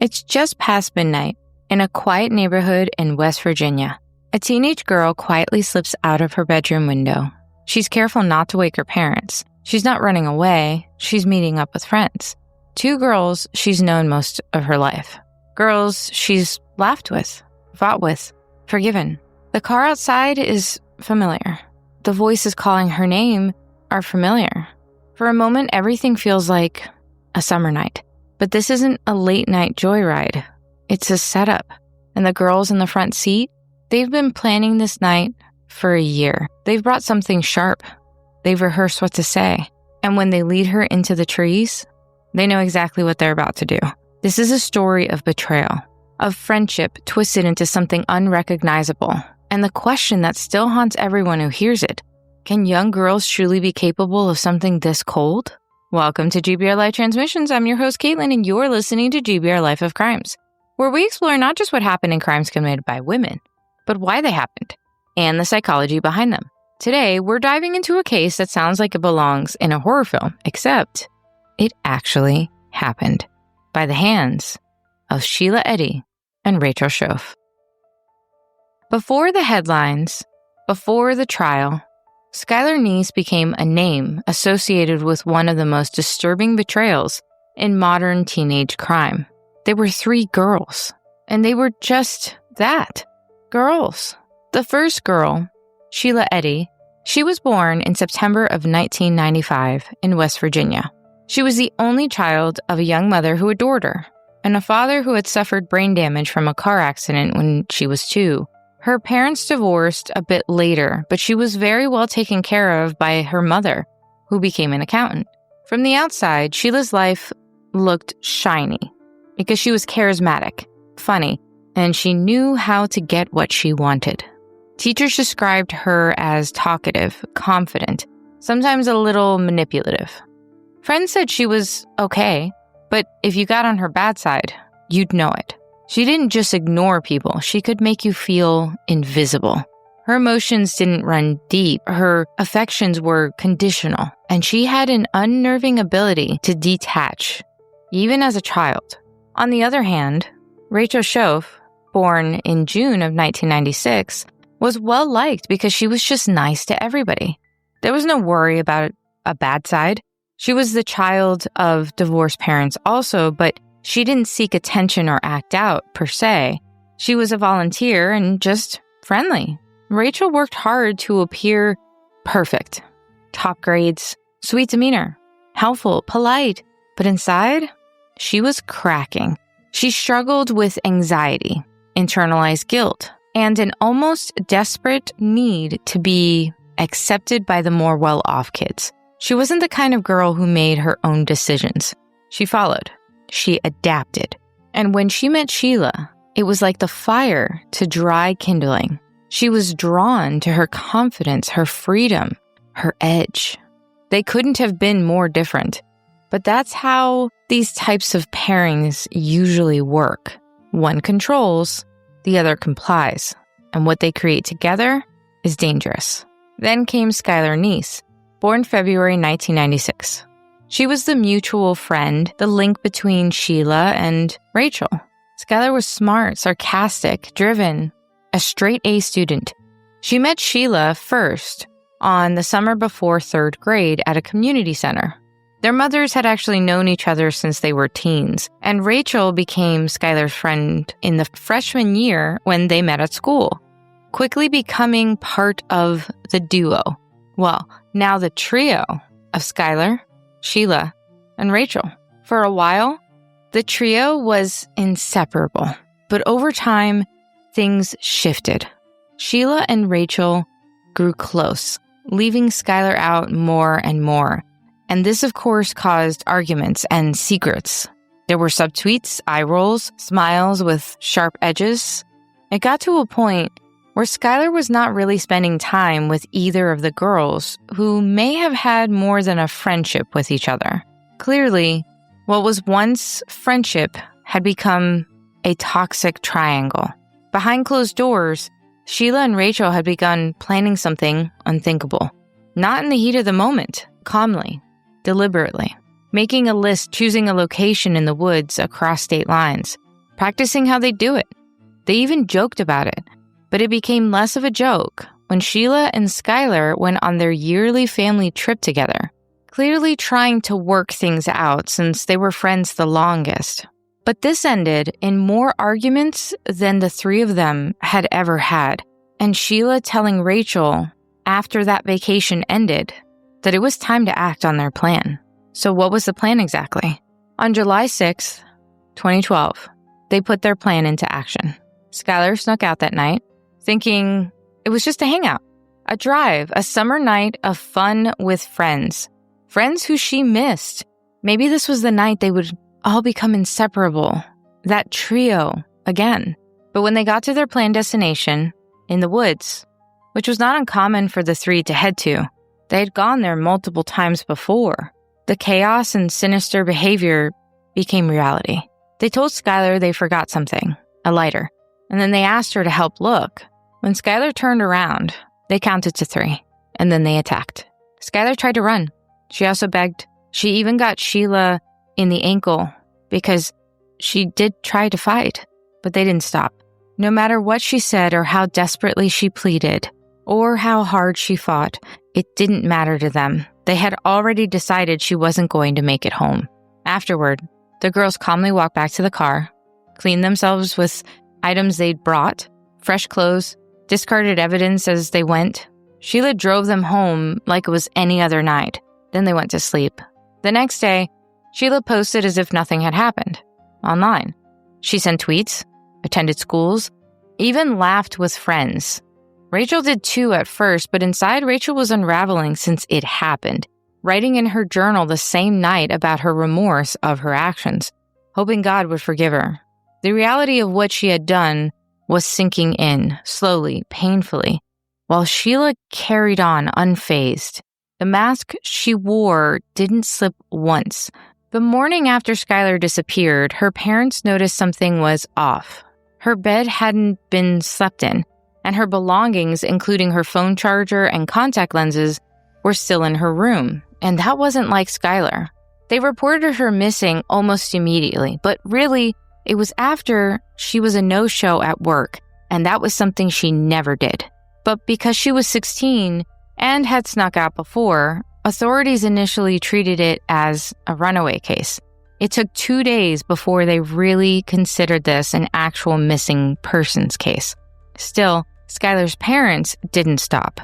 It's just past midnight in a quiet neighborhood in West Virginia. A teenage girl quietly slips out of her bedroom window. She's careful not to wake her parents. She's not running away. She's meeting up with friends. 2 girls she's known most of her life. Girls she's laughed with, fought with, forgiven. The car outside is familiar. The voices calling her name are familiar. For a moment, everything feels like a summer night. But this isn't a late-night joyride. It's a setup. And the girls in the front seat, they've been planning this night for a year. They've brought something sharp. They've rehearsed what to say. And when they lead her into the trees, they know exactly what they're about to do. This is a story of betrayal, of friendship twisted into something unrecognizable. And the question that still haunts everyone who hears it, can young girls truly be capable of something this cold? Welcome to GBRLIFE Transmissions. I'm your host, Caitlin, and you're listening to GBRLIFE of Crimes, where we explore not just what happened in crimes committed by women, but why they happened, and the psychology behind them. Today, we're diving into a case that sounds like it belongs in a horror film, except it actually happened by the hands of Sheila Eddy and Rachel Shoaf. Before the headlines, before the trial, Skylar Neese became a name associated with one of the most disturbing betrayals in modern teenage crime. They were 3 girls, and they were just that, girls. The first girl, Sheila Eddy, she was born in September of 1995 in West Virginia. She was the only child of a young mother who adored her, and a father who had suffered brain damage from a car accident when she was 2. Her parents divorced a bit later, but she was very well taken care of by her mother, who became an accountant. From the outside, Sheila's life looked shiny because she was charismatic, funny, and she knew how to get what she wanted. Teachers described her as talkative, confident, sometimes a little manipulative. Friends said she was okay, but if you got on her bad side, you'd know it. She didn't just ignore people. She could make you feel invisible. Her emotions didn't run deep. Her affections were conditional, and she had an unnerving ability to detach, even as a child. On the other hand, Rachel Shoaf, born in June of 1996, was well-liked because she was just nice to everybody. There was no worry about a bad side. She was the child of divorced parents also, but she didn't seek attention or act out, per se. She was a volunteer and just friendly. Rachel worked hard to appear perfect. Top grades, sweet demeanor, helpful, polite. But inside, she was cracking. She struggled with anxiety, internalized guilt, and an almost desperate need to be accepted by the more well-off kids. She wasn't the kind of girl who made her own decisions. She followed. She adapted. And when she met Sheila, it was like the fire to dry kindling. She was drawn to her confidence, her freedom, her edge. They couldn't have been more different. But that's how these types of pairings usually work. One controls, the other complies. And what they create together is dangerous. Then came Skylar Neese, born February 1996. She was the mutual friend, the link between Sheila and Rachel. Skylar was smart, sarcastic, driven, a straight-A student. She met Sheila first on the summer before 3rd grade at a community center. Their mothers had actually known each other since they were teens, and Rachel became Skylar's friend in the freshman year when they met at school, quickly becoming part of the duo. Well, now the trio of Skylar, Sheila, and Rachel. For a while, the trio was inseparable, but over time, things shifted. Sheila and Rachel grew close, leaving Skylar out more and more. And this, of course, caused arguments and secrets. There were subtweets, eye rolls, smiles with sharp edges. It got to a point where Skylar was not really spending time with either of the girls, who may have had more than a friendship with each other. Clearly, what was once friendship had become a toxic triangle. Behind closed doors, Sheila and Rachel had begun planning something unthinkable. Not in the heat of the moment, calmly, deliberately. Making a list, choosing a location in the woods across state lines. practicing how they do it. They even joked about it, but it became less of a joke when Sheila and Skylar went on their yearly family trip together, clearly trying to work things out since they were friends the longest. But this ended in more arguments than the three of them had ever had, and Sheila telling Rachel after that vacation ended that it was time to act on their plan. So what was the plan exactly? On July 6th, 2012, they put their plan into action. Skylar snuck out that night, thinking it was just a hangout, a drive, a summer night of fun with friends who she missed. Maybe this was the night they would all become inseparable, that trio again. But when they got to their planned destination, in the woods, which was not uncommon for the three to head to, they had gone there multiple times before. The chaos and sinister behavior became reality. They told Skylar they forgot something, a lighter, and then they asked her to help look. When Skylar turned around, they counted to 3, and then they attacked. Skylar tried to run. She also begged. She even got Sheila in the ankle because she did try to fight, but they didn't stop. No matter what she said or how desperately she pleaded or how hard she fought, it didn't matter to them. They had already decided she wasn't going to make it home. Afterward, the girls calmly walked back to the car, cleaned themselves with items they'd brought, fresh clothes, discarded evidence as they went. Sheila drove them home like it was any other night. Then they went to sleep. The next day, Sheila posted as if nothing had happened online. She sent tweets, attended schools, even laughed with friends. Rachel did too at first, but inside Rachel was unraveling since it happened, writing in her journal the same night about her remorse of her actions, hoping God would forgive her. The reality of what she had done was sinking in, slowly, painfully, while Sheila carried on unfazed. The mask she wore didn't slip once. The morning after Skylar disappeared, her parents noticed something was off. Her bed hadn't been slept in, and her belongings, including her phone charger and contact lenses, were still in her room. And that wasn't like Skylar. They reported her missing almost immediately, but really, it was after she was a no-show at work, and that was something she never did. But because she was 16 and had snuck out before, authorities initially treated it as a runaway case. It took 2 days before they really considered this an actual missing persons case. Still, Skylar's parents didn't stop.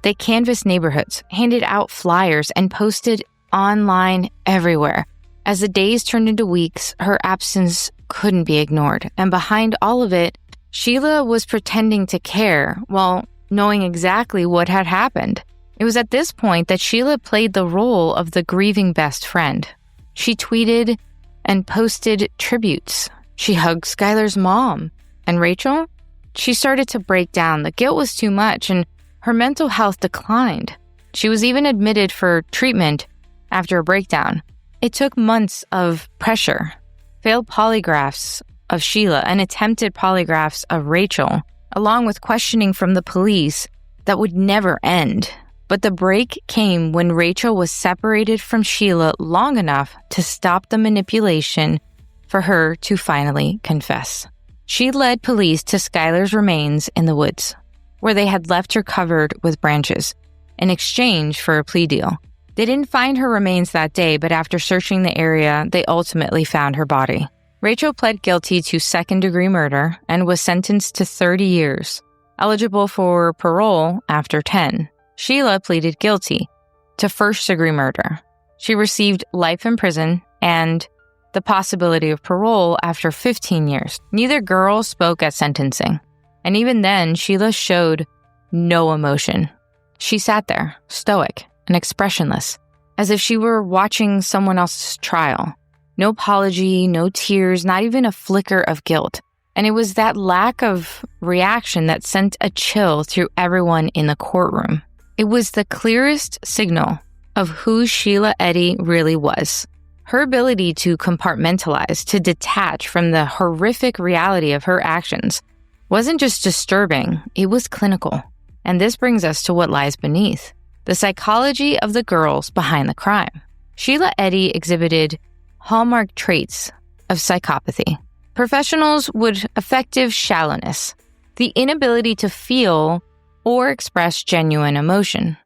They canvassed neighborhoods, handed out flyers, and posted online everywhere. As the days turned into weeks, her absence couldn't be ignored. And behind all of it, Sheila was pretending to care while knowing exactly what had happened. It was at this point that Sheila played the role of the grieving best friend. She tweeted and posted tributes. She hugged Skylar's mom. And Rachel? She started to break down. The guilt was too much, and her mental health declined. She was even admitted for treatment after a breakdown. It took months of pressure, failed polygraphs of Sheila and attempted polygraphs of Rachel, along with questioning from the police that would never end. But the break came when Rachel was separated from Sheila long enough to stop the manipulation for her to finally confess. She led police to Skylar's remains in the woods, where they had left her covered with branches, in exchange for a plea deal. They didn't find her remains that day, but after searching the area, they ultimately found her body. Rachel pled guilty to second-degree murder and was sentenced to 30 years, eligible for parole after 10. Sheila pleaded guilty to first-degree murder. She received life in prison and the possibility of parole after 15 years. Neither girl spoke at sentencing, and even then, Sheila showed no emotion. She sat there, stoic and expressionless, as if she were watching someone else's trial. No apology, no tears, not even a flicker of guilt. And it was that lack of reaction that sent a chill through everyone in the courtroom. It was the clearest signal of who Sheila Eddy really was. Her ability to compartmentalize, to detach from the horrific reality of her actions, wasn't just disturbing, it was clinical. And this brings us to what lies beneath: the psychology of the girls behind the crime. Sheila Eddy exhibited hallmark traits of psychopathy. Professionals would affective shallowness, the inability to feel or express genuine emotion.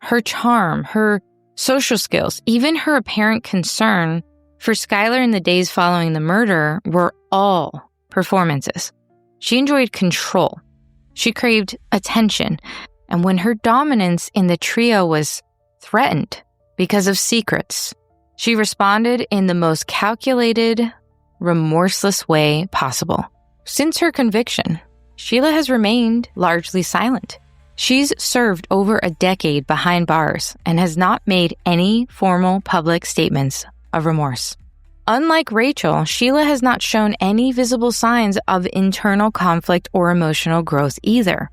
Her charm, her social skills, even her apparent concern for Skylar in the days following the murder were all performances. She enjoyed control. She craved attention. And when her dominance in the trio was threatened because of secrets, she responded in the most calculated, remorseless way possible. Since her conviction, Sheila has remained largely silent. She's served over a decade behind bars and has not made any formal public statements of remorse. Unlike Rachel, Sheila has not shown any visible signs of internal conflict or emotional growth either.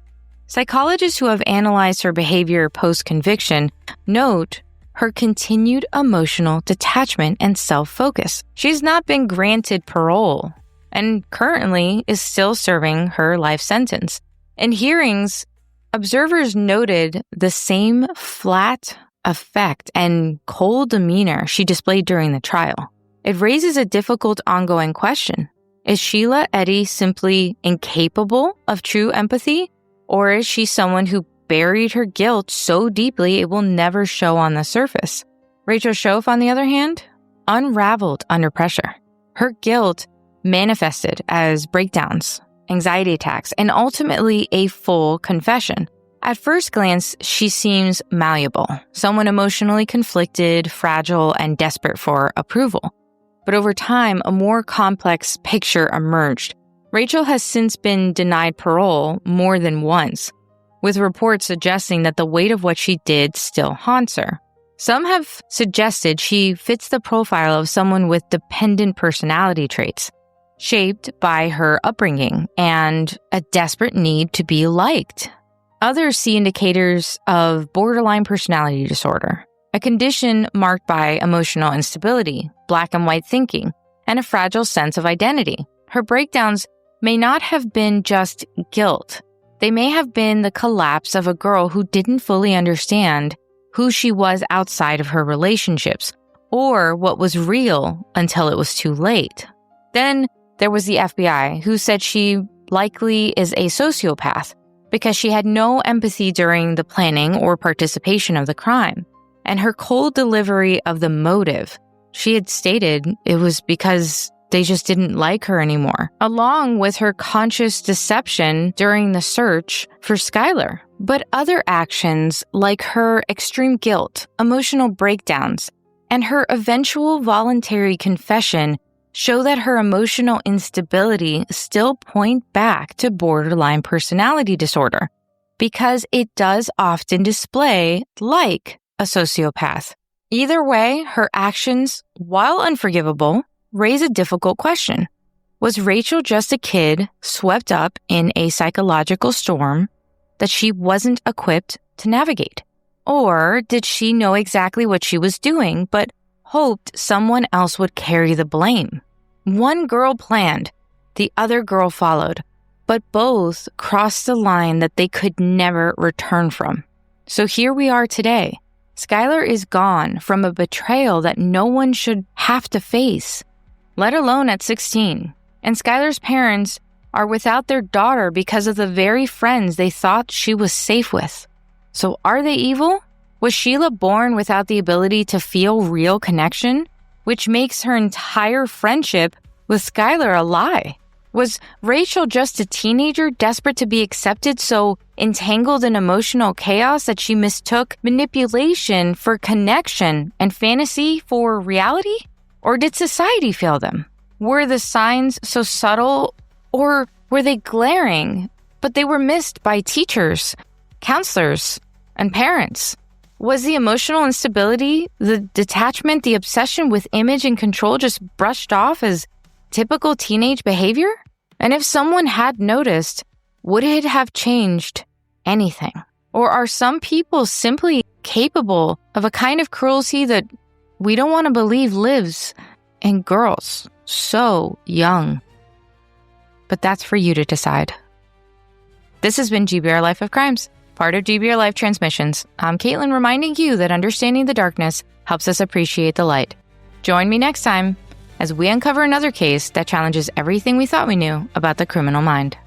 Psychologists who have analyzed her behavior post-conviction note her continued emotional detachment and self-focus. She's not been granted parole and currently is still serving her life sentence. In hearings, observers noted the same flat affect and cold demeanor she displayed during the trial. It raises a difficult ongoing question. Is Sheila Eddy simply incapable of true empathy? Or is she someone who buried her guilt so deeply it will never show on the surface? Rachel Shoaf, on the other hand, unraveled under pressure. Her guilt manifested as breakdowns, anxiety attacks, and ultimately a full confession. At first glance, she seems malleable, someone emotionally conflicted, fragile, and desperate for approval. But over time, a more complex picture emerged. Rachel has since been denied parole more than once, with reports suggesting that the weight of what she did still haunts her. Some have suggested she fits the profile of someone with dependent personality traits, shaped by her upbringing and a desperate need to be liked. Others see indicators of borderline personality disorder, a condition marked by emotional instability, black and white thinking, and a fragile sense of identity. Her breakdowns may not have been just guilt. They may have been the collapse of a girl who didn't fully understand who she was outside of her relationships, or what was real until it was too late. Then there was the FBI, who said she likely is a sociopath because she had no empathy during the planning or participation of the crime. And her cold delivery of the motive, she had stated it was because they just didn't like her anymore, along with her conscious deception during the search for Skylar. But other actions, like her extreme guilt, emotional breakdowns, and her eventual voluntary confession, show that her emotional instability still point back to borderline personality disorder, because it does often display like a sociopath. Either way, her actions, while unforgivable, raise a difficult question. Was Rachel just a kid swept up in a psychological storm that she wasn't equipped to navigate? Or did she know exactly what she was doing, but hoped someone else would carry the blame? One girl planned, the other girl followed, but both crossed the line that they could never return from. So here we are today. Skylar is gone from a betrayal that no one should have to face, let alone at 16. And Skylar's parents are without their daughter because of the very friends they thought she was safe with. So are they evil? Was Sheila born without the ability to feel real connection, which makes her entire friendship with Skylar a lie? Was Rachel just a teenager desperate to be accepted, so entangled in emotional chaos that she mistook manipulation for connection and fantasy for reality? Or did society fail them? Were the signs so subtle, or were they glaring, but they were missed by teachers, counselors, and parents? Was the emotional instability, the detachment, the obsession with image and control just brushed off as typical teenage behavior? And if someone had noticed, would it have changed anything? Or are some people simply capable of a kind of cruelty that we don't want to believe lives in girls so young? But that's for you to decide. This has been GBRLIFE of Crimes, part of GBRLIFE Transmissions. I'm Caitlin, reminding you that understanding the darkness helps us appreciate the light. Join me next time as we uncover another case that challenges everything we thought we knew about the criminal mind.